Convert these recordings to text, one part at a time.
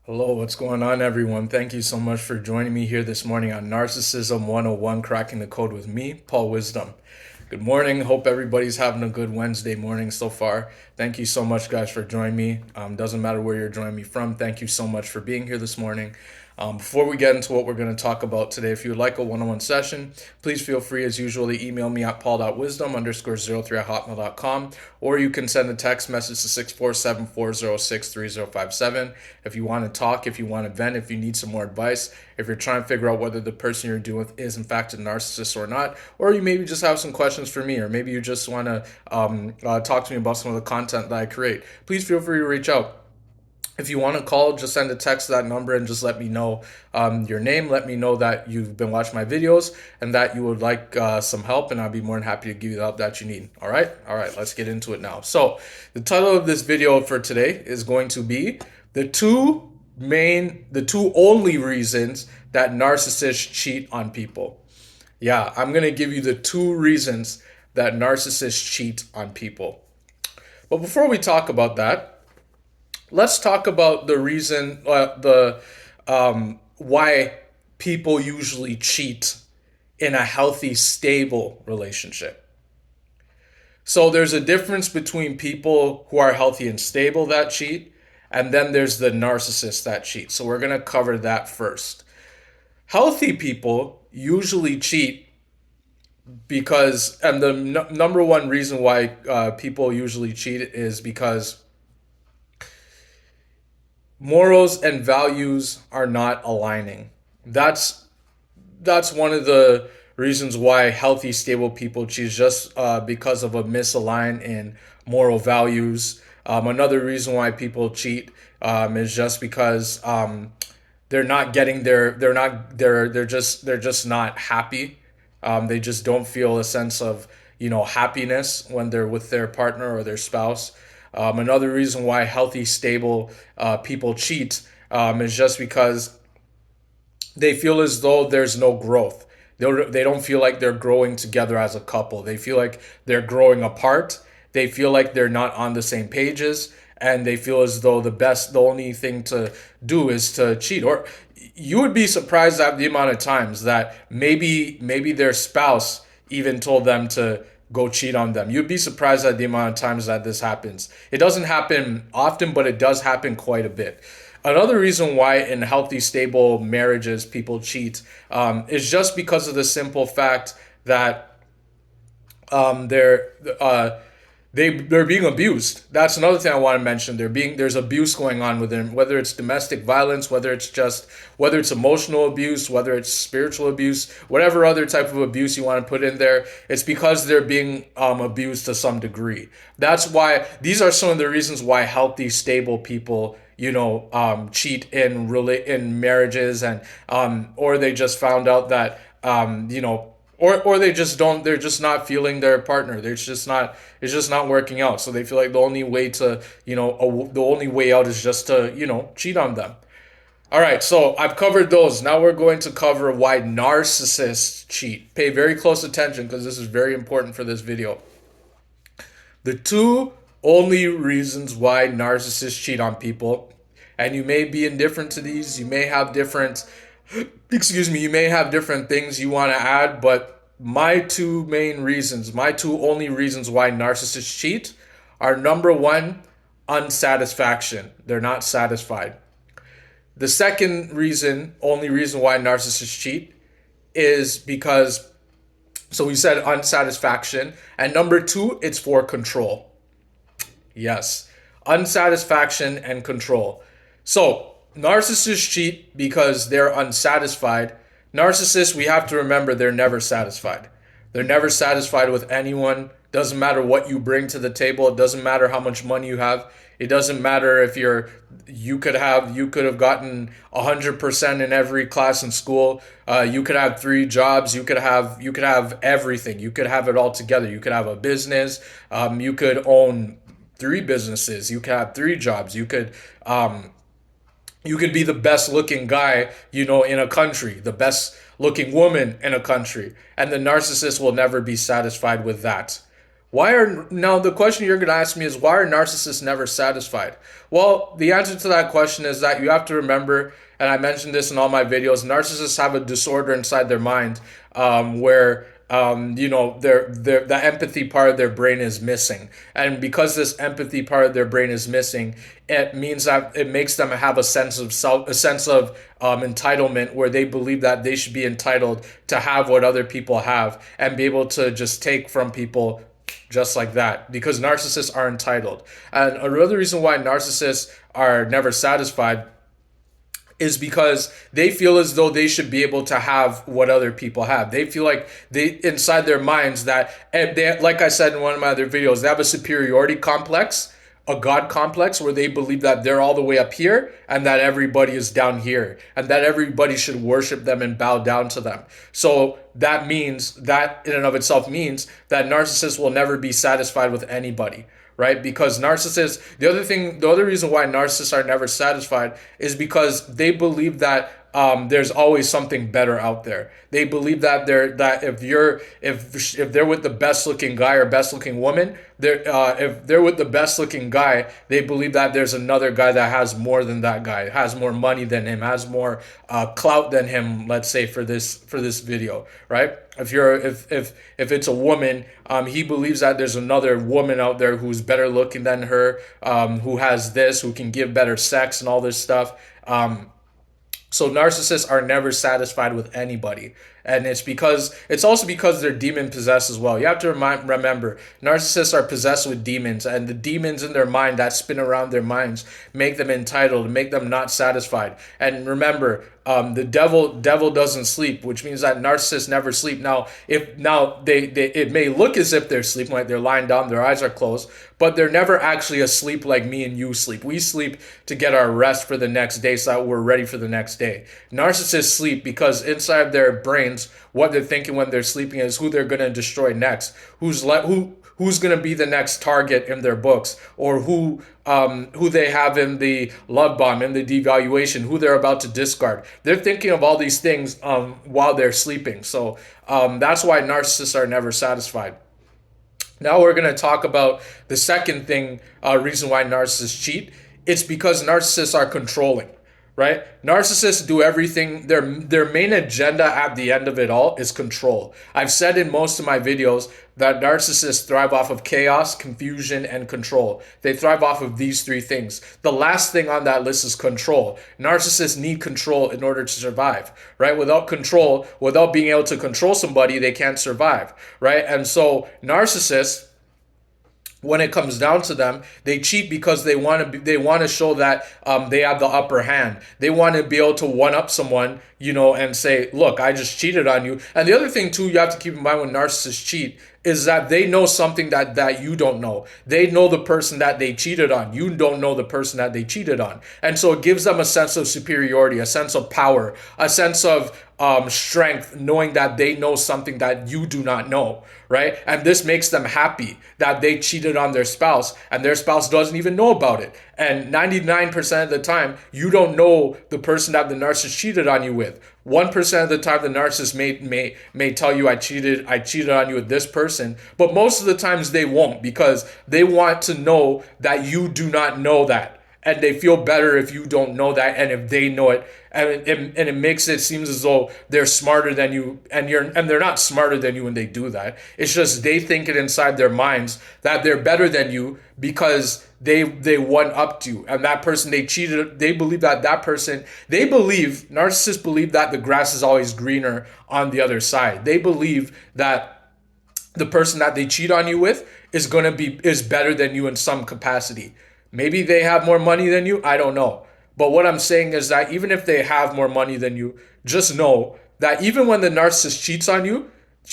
Hello, what's going on, everyone? Thank you so much for joining me here this morning on Narcissism 101, Cracking the Code with me, Paul Wisdom. Good morning. Hope everybody's having a good Wednesday morning so far. Thank you so much, guys, for joining me. Doesn't matter where you're joining me from. Thank you so much for being here this morning. Before we get into what we're going to talk about today, if you would like a one-on-one session, please feel free, as usually, email me at paul.wisdom_03@hotmail.com, or you can send a text message to 647-406-3057. If you want to talk, if you want to vent, if you need some more advice, if you're trying to figure out whether the person you're dealing with is in fact a narcissist or not, or you maybe just have some questions for me, or maybe you just want to talk to me about some of the content that I create, please feel free to reach out. If you want to call, just send a text to that number and just let me know your name. Let me know that you've been watching my videos and that you would like some help, and I'll be more than happy to give you the help that you need. All right? All right, let's get into it now. So, the title of this video for today is going to be the two only reasons that narcissists cheat on people. Yeah, I'm going to give you the two reasons that narcissists cheat on people. But before we talk about that, let's talk about the reason, why people usually cheat in a healthy, stable relationship. So there's a difference between people who are healthy and stable that cheat, and then there's the narcissists that cheat. So we're gonna cover that first. Healthy people usually cheat because, and the number one reason why people usually cheat is because morals and values are not aligning. That's that's one of the reasons why healthy, stable people cheat, just because of a misalignment in moral values. Another reason why people cheat is just because they're not getting they're just not happy. They just don't feel a sense of happiness when they're with their partner or their spouse. Another reason why healthy, stable people cheat is just because they feel as though there's no growth. They don't feel like they're growing together as a couple. They feel like they're growing apart. They feel like they're not on the same pages, and they feel as though the only thing to do is to cheat. Or you would be surprised at the amount of times that maybe their spouse even told them to go cheat on them. You'd be surprised at the amount of times that this happens. It doesn't happen often, but it does happen quite a bit. Another reason why in healthy, stable marriages people cheat is just because of the simple fact that they're they're being abused. That's another thing I want to mention. There's abuse going on with them, whether it's domestic violence, whether it's emotional abuse, whether it's spiritual abuse, whatever other type of abuse you want to put in there. It's because they're being abused to some degree. That's why these are some of the reasons why healthy, stable people cheat in marriages, and or they just found out that or they just don't, they're just not feeling their partner. It's just not working out, so they feel like the only way to the only way out is just to cheat on them. All right, so I've covered those. Now we're going to cover why narcissists cheat. Pay very close attention because this is very important for this video. The two only reasons why narcissists cheat on people, and you may be indifferent to these, you may have different you may have different things you want to add, but my two main reasons, my two only reasons why narcissists cheat are: number one, unsatisfaction. They're not satisfied. The second only reason why narcissists cheat is because, so we said unsatisfaction, and number two, it's for control. Yes, unsatisfaction and control. So narcissists cheat because they're unsatisfied. Narcissists, we have to remember, they're never satisfied. They're never satisfied with anyone. Doesn't matter what you bring to the table. It doesn't matter how much money you have. It doesn't matter if you could have gotten 100% in every class in school. You could have three jobs. You could have everything. You could have it all together. You could have a business. You could own three businesses. You could have three jobs. You could be the best looking guy, in a country, the best looking woman in a country, and the narcissist will never be satisfied with that. Now the question you're going to ask me is, why are narcissists never satisfied? Well, the answer to that question is that you have to remember, and I mentioned this in all my videos, narcissists have a disorder inside their mind, where the empathy part of their brain is missing, and because this empathy part of their brain is missing, it means that it makes them have a sense of self, a sense of entitlement, where they believe that they should be entitled to have what other people have and be able to just take from people just like that, because narcissists are entitled. And another reason why narcissists are never satisfied is because they feel as though they should be able to have what other people have. They feel like they, inside their minds, that, and they, like I said in one of my other videos, they have a superiority complex, a God complex, where they believe that they're all the way up here and that everybody is down here, and that everybody should worship them and bow down to them. So that means, that in and of itself means that narcissists will never be satisfied with anybody, right? Because narcissists, the other reason why narcissists are never satisfied is because they believe that there's always something better out there. They believe that if they're with the best looking guy or best looking woman, if they're with the best looking guy, they believe that there's another guy that has more than that guy, has more money than him, has more clout than him. Let's say for this video, right? If it's a woman, he believes that there's another woman out there who's better looking than her, who has this, who can give better sex and all this stuff. So narcissists are never satisfied with anybody. And it's also because they're demon possessed as well. You have to remember, narcissists are possessed with demons, and the demons in their mind that spin around their minds make them entitled, make them not satisfied. And remember, the devil doesn't sleep, which means that narcissists never sleep. Now, it may look as if they're sleeping, like they're lying down, their eyes are closed, but they're never actually asleep like me and you sleep. We sleep to get our rest for the next day, so that we're ready for the next day. Narcissists sleep because inside their brains, what they're thinking when they're sleeping is who they're going to destroy next, who's going to be the next target in their books, or who they have in the love bomb, in the devaluation, who they're about to discard. They're thinking of all these things while they're sleeping. So that's why narcissists are never satisfied. Now we're going to talk about the second reason why narcissists cheat. It's because narcissists are controlling. Right? Narcissists do everything. Their main agenda at the end of it all is control. I've said in most of my videos that narcissists thrive off of chaos, confusion, and control. They thrive off of these three things. The last thing on that list is control. Narcissists need control in order to survive, right? Without control, without being able to control somebody, they can't survive, right? And so narcissists, when it comes down to them, they cheat because they want to show that they have the upper hand. They want to be able to one up someone, and say, look, I just cheated on you. And the other thing too, you have to keep in mind when narcissists cheat is that they know something that you don't know. They know the person that they cheated on. You don't know the person that they cheated on. And so it gives them a sense of superiority, a sense of power, a sense of strength, knowing that they know something that you do not know, right? And this makes them happy that they cheated on their spouse and their spouse doesn't even know about it. And 99% of the time, you don't know the person that the narcissist cheated on you with. 1% of the time, the narcissist may tell you, I cheated on you with this person, but most of the times they won't, because they want to know that you do not know that. And they feel better if you don't know that, and if they know it, and it makes it seems as though they're smarter than you, and they're not smarter than you when they do that. It's just they think it inside their minds that they're better than you because they one upped you, and that person they cheated. They believe narcissists believe that the grass is always greener on the other side. They believe that the person that they cheat on you with is better than you in some capacity. Maybe they have more money than you. I don't know. But what I'm saying is that even if they have more money than you, just know that even when the narcissist cheats on you,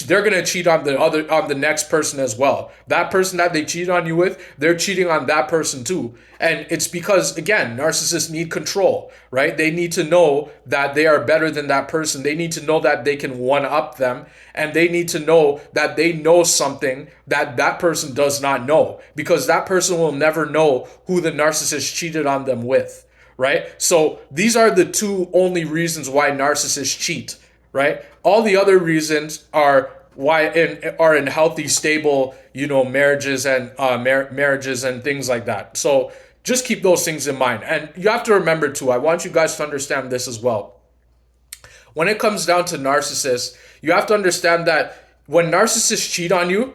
they're going to cheat on the next person as well. That person that they cheat on you with, they're cheating on that person too. And it's because, again, narcissists need control, right? They need to know that they are better than that person. They need to know that they can one up them, and they need to know that they know something that that person does not know, because that person will never know who the narcissist cheated on them with, right? So these are the two only reasons why narcissists cheat, right? All the other reasons are are in healthy, stable, marriages and marriages and things like that. So just keep those things in mind. And you have to remember too, I want you guys to understand this as well. When it comes down to narcissists, you have to understand that when narcissists cheat on you,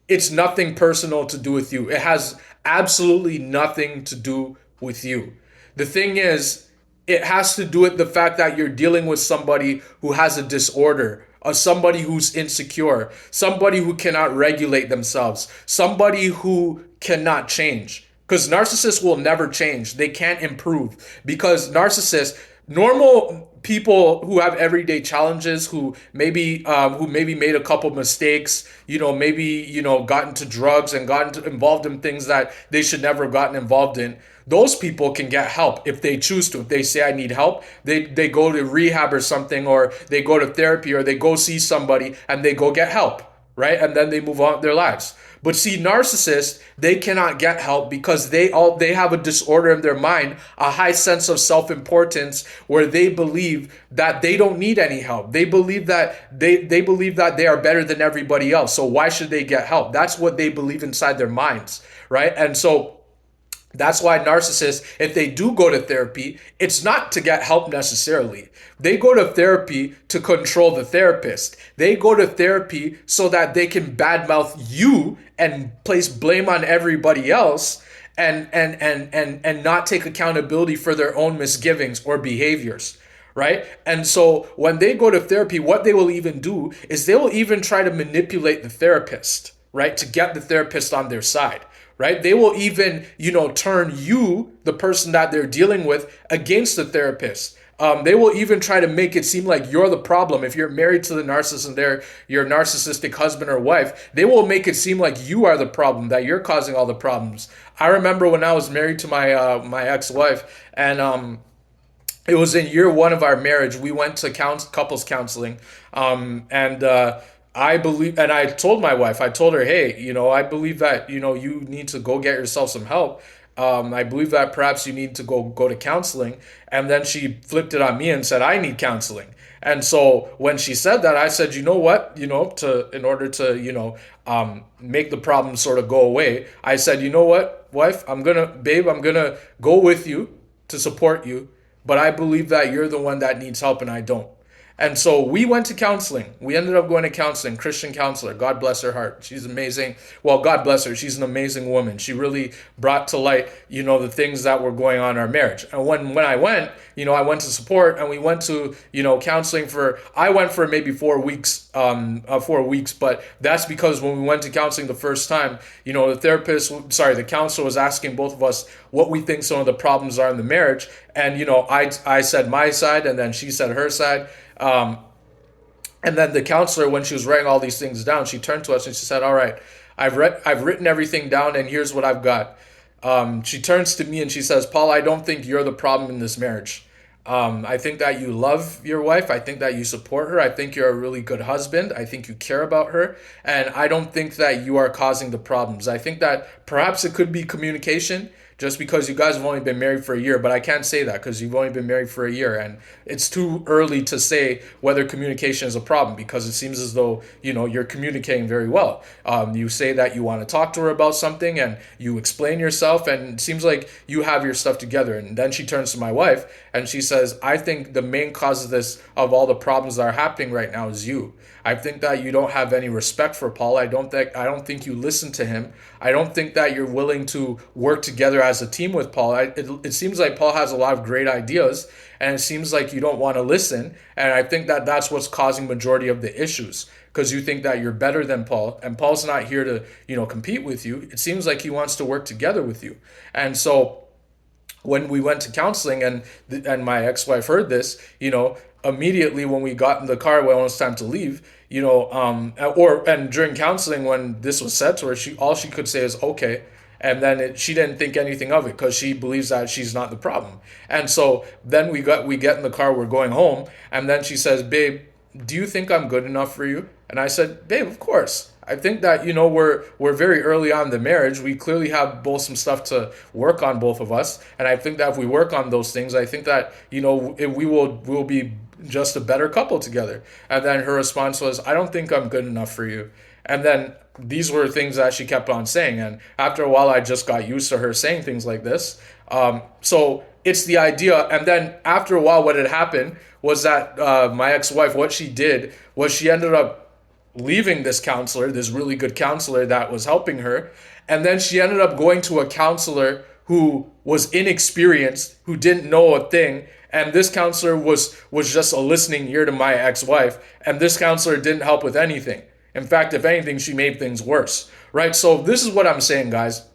it's nothing personal to do with you. It has absolutely nothing to do with you. The thing is, it has to do with the fact that you're dealing with somebody who has a disorder, or somebody who's insecure, somebody who cannot regulate themselves, somebody who cannot change. Because narcissists will never change. They can't improve. Because narcissists, normal people who have everyday challenges, who maybe made a couple mistakes, maybe got into drugs and involved in things that they should never have gotten involved in. Those people can get help if they choose to. If they say I need help, they go to rehab or something, or they go to therapy, or they go see somebody and they go get help, right? And then they move on with their lives. But see, narcissists, they cannot get help because they have a disorder in their mind, a high sense of self-importance, where they believe that they don't need any help. They believe that they believe that they are better than everybody else. So why should they get help? That's what they believe inside their minds, right? And so that's why narcissists, if they do go to therapy, it's not to get help necessarily. They go to therapy to control the therapist. They go to therapy so that they can badmouth you and place blame on everybody else, and not take accountability for their own misgivings or behaviors. Right? And so when they go to therapy, what they will even do is they will even try to manipulate the therapist, right? To get the therapist on their side. Right? They will even, turn you, the person that they're dealing with, against the therapist. They will even try to make it seem like you're the problem. If you're married to the narcissist and they're your narcissistic husband or wife, they will make it seem like you are the problem, that you're causing all the problems. I remember when I was married to my ex-wife, and it was in year one of our marriage. We went to couples counseling, and I believe, and I told my wife, I told her, hey, I believe that, you need to go get yourself some help. I believe that perhaps you need to go to counseling. And then she flipped it on me and said, I need counseling. And so when she said that, I said, you know what, in order to, make the problem sort of go away, I said, you know what, wife, I'm going to go with you to support you. But I believe that you're the one that needs help and I don't. And so we went to counseling. We ended up going to counseling, Christian counselor. God bless her heart. She's amazing. Well, God bless her. She's an amazing woman. She really brought to light, the things that were going on in our marriage. And when I went, I went to support, and we went to, counseling I went for maybe 4 weeks, but that's because when we went to counseling the first time, the counselor was asking both of us what we think some of the problems are in the marriage. And, I said my side, and then she said her side. And then the counselor, when she was writing all these things down, she turned to us and she said, all right, I've written everything down, and here's what I've got. She turns to me and she says, Paul, I don't think you're the problem in this marriage. I think that you love your wife. I think that you support her. I think you're a really good husband. I think you care about her. And I don't think that you are causing the problems. I think that perhaps it could be communication, just because you guys have only been married for a year. But I can't say that because you've only been married for a year. And it's too early to say whether communication is a problem, because it seems as though, you're communicating very well. You say that you want to talk to her about something and you explain yourself, and it seems like you have your stuff together. And then she turns to my wife and she says, I think the main cause of all the problems that are happening right now is you. I think that you don't have any respect for Paul. I don't think you listen to him. I don't think that you're willing to work together as a team with Paul. It seems like Paul has a lot of great ideas, and it seems like you don't want to listen. And I think that that's what's causing majority of the issues, because you think that you're better than Paul, and Paul's not here to, compete with you. It seems like he wants to work together with you. And so when we went to counseling and my ex-wife heard this, immediately when we got in the car when it was time to leave, and during counseling when this was said to her, all she could say is okay. And then she didn't think anything of it because she believes that she's not the problem. And so then we get in the car, we're going home, and then she says, babe, do you think I'm good enough for you? And I said, babe, of course. I think that, we're very early on in the marriage. We clearly have both some stuff to work on, both of us. And I think that if we work on those things, I think that, we'll be just a better couple together. And then her response was, I don't think I'm good enough for you. And then these were things that she kept on saying. And after a while, I just got used to her saying things like this. So it's the idea. And then after a while, what had happened was that my ex-wife, what she did was she ended up leaving this counselor, this really good counselor that was helping her. And then she ended up going to a counselor who was inexperienced, who didn't know a thing. And this counselor was just a listening ear to my ex-wife. And this counselor didn't help with anything. In fact, if anything, she made things worse, right? So this is what I'm saying, guys.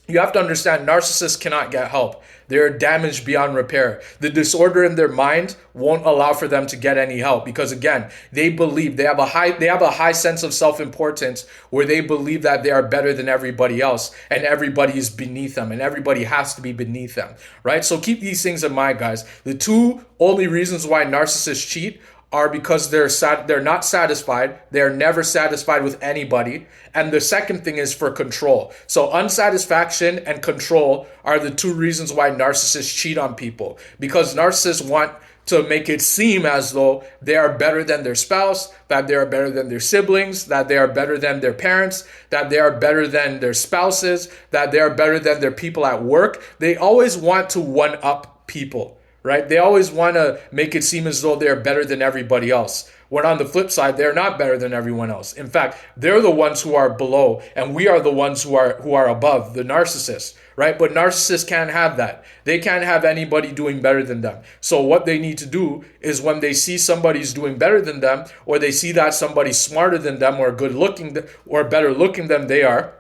You have to understand, narcissists cannot get help. They're damaged beyond repair. The disorder in their mind won't allow for them to get any help because, again, they believe they have a high sense of self-importance where they believe that they are better than everybody else and everybody is beneath them and everybody has to be beneath them, right? So keep these things in mind, guys. The two only reasons why narcissists cheat are because they're not satisfied. They're never satisfied with anybody. And the second thing is for control. So unsatisfaction and control are the two reasons why narcissists cheat on people. Because narcissists want to make it seem as though they are better than their spouse, that they are better than their siblings, that they are better than their parents, that they are better than their spouses, that they are better than their people at work. They always want to one-up people. Right? They always want to make it seem as though they're better than everybody else. When on the flip side, they're not better than everyone else. In fact, they're the ones who are below, and we are the ones who are above, the narcissists, right? But narcissists can't have that. They can't have anybody doing better than them. So what they need to do is when they see somebody's doing better than them, or they see that somebody's smarter than them, or good looking, or better looking than they are,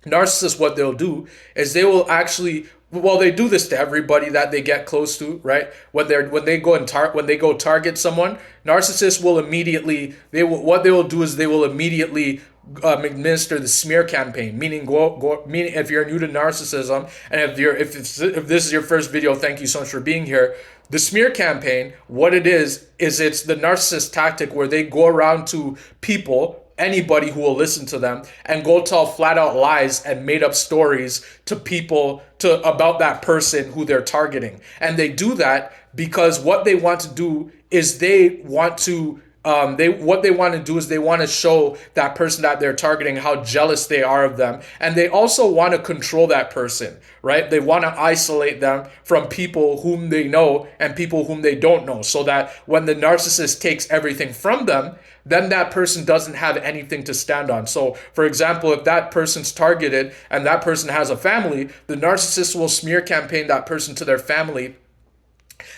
narcissists, what they'll do is they will actually, well, they do this to everybody that they get close to, right? When they go target someone, narcissists will immediately what they will do is they will immediately administer the smear campaign, meaning meaning if you're new to narcissism and if this is your first video, thank you so much for being here. The smear campaign, what it is it's the narcissist tactic where they go around to people, anybody who will listen to them, and go tell flat out lies and made up stories to people about that person who they're targeting. And they do that because what they want to do is they want to show that person that they're targeting how jealous they are of them. And they also want to control that person, right? They want to isolate them from people whom they know and people whom they don't know, so that when the narcissist takes everything from them, then that person doesn't have anything to stand on. So, for example, if that person's targeted and that person has a family, the narcissist will smear campaign that person to their family.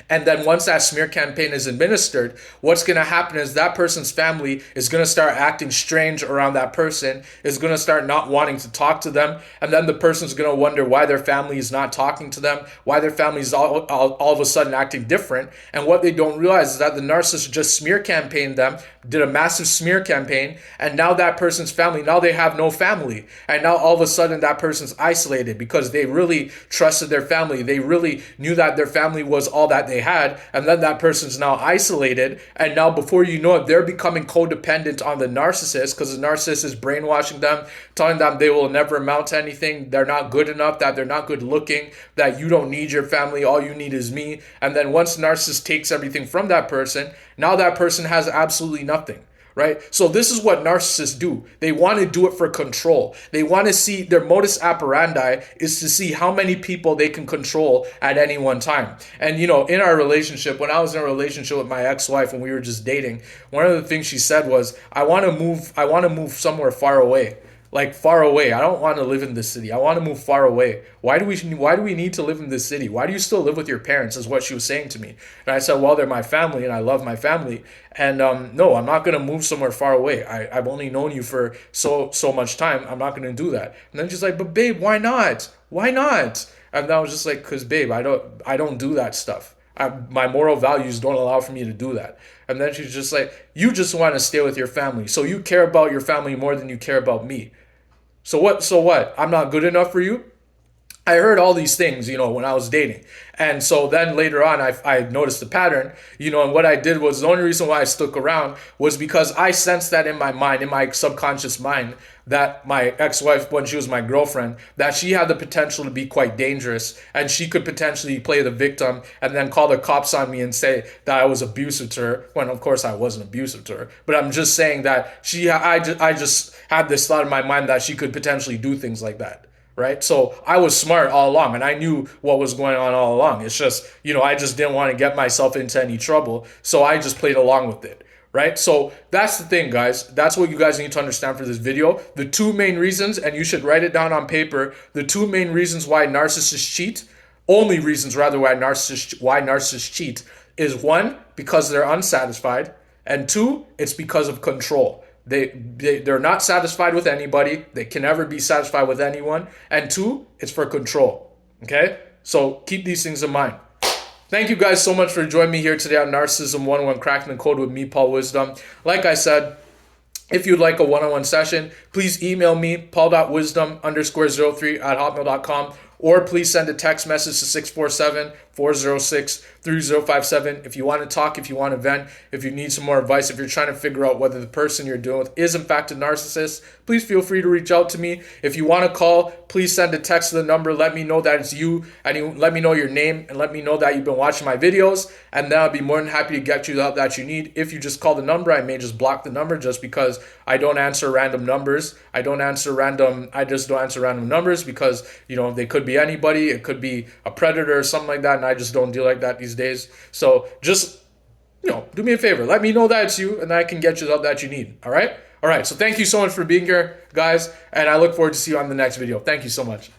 And then once that smear campaign is administered, what's going to happen is that person's family is going to start acting strange around that person, is going to start not wanting to talk to them. And then the person's going to wonder why their family is not talking to them, why their family is all of a sudden acting different. And what they don't realize is that the narcissist just smear campaigned them, did a massive smear campaign, and now that person's family, now they have no family. And now all of a sudden that person's isolated because they really trusted their family. They really knew that their family was all that they had, and then that person's now isolated, and now before you know it, they're becoming codependent on the narcissist because the narcissist is brainwashing them, telling them they will never amount to anything, they're not good enough, that they're not good looking, that you don't need your family, all you need is me. And then once the narcissist takes everything from that person, now that person has absolutely nothing. Right? So this is what narcissists do. They want to do it for control. They want to see, their modus operandi is to see how many people they can control at any one time. And in our relationship, when I was in a relationship with my ex-wife, when we were just dating, one of the things she said was, I want to move somewhere far away. Like far away. I don't want to live in this city. I want to move far away. Why do we need to live in this city? Why do you still live with your parents, is what she was saying to me. And I said, well, they're my family and I love my family. And no, I'm not going to move somewhere far away. I've only known you for so much time. I'm not going to do that. And then she's like, but babe, why not? Why not? And I was just like, because babe, I don't do that stuff. My moral values don't allow for me to do that. And then she's just like, you just want to stay with your family. So you care about your family more than you care about me. So what? I'm not good enough for you? I heard all these things, when I was dating. And so then later on, I noticed the pattern, and what I did was the only reason why I stuck around was because I sensed that in my mind, in my subconscious mind, that my ex-wife, when she was my girlfriend, that she had the potential to be quite dangerous and she could potentially play the victim and then call the cops on me and say that I was abusive to her, when of course I wasn't abusive to her. But I'm just saying that I just had this thought in my mind that she could potentially do things like that. Right. So I was smart all along and I knew what was going on all along. It's just, I just didn't want to get myself into any trouble. So I just played along with it. Right. So that's the thing, guys. That's what you guys need to understand for this video. The two main reasons, and you should write it down on paper, the two main reasons why narcissists cheat, only reasons rather why narcissists cheat, is one, because they're unsatisfied, and two, it's because of control. They're not satisfied with anybody. They can never be satisfied with anyone. And two, it's for control. Okay? So keep these things in mind. Thank you guys so much for joining me here today on Narcissism 101 Cracking the Code with me, Paul Wisdom. Like I said, if you'd like a one-on-one session, please email me, paul.wisdom_03@hotmail.com, or please send a text message to 647-406-3057. If you want to talk, if you want to vent, if you need some more advice, if you're trying to figure out whether the person you're dealing with is in fact a narcissist, please feel free to reach out to me. If you want to call, please send a text to the number. Let me know that it's you, and let me know your name, and let me know that you've been watching my videos, and then I'll be more than happy to get you the help that you need. If you just call the number, I may just block the number just because I don't answer random numbers. I just don't answer random numbers because, they could be anybody. It could be a predator or something like that, and I just don't deal like that these days. So just, do me a favor. Let me know that it's you, and I can get you the help that you need. All right? All right. So thank you so much for being here, guys, and I look forward to see you on the next video. Thank you so much.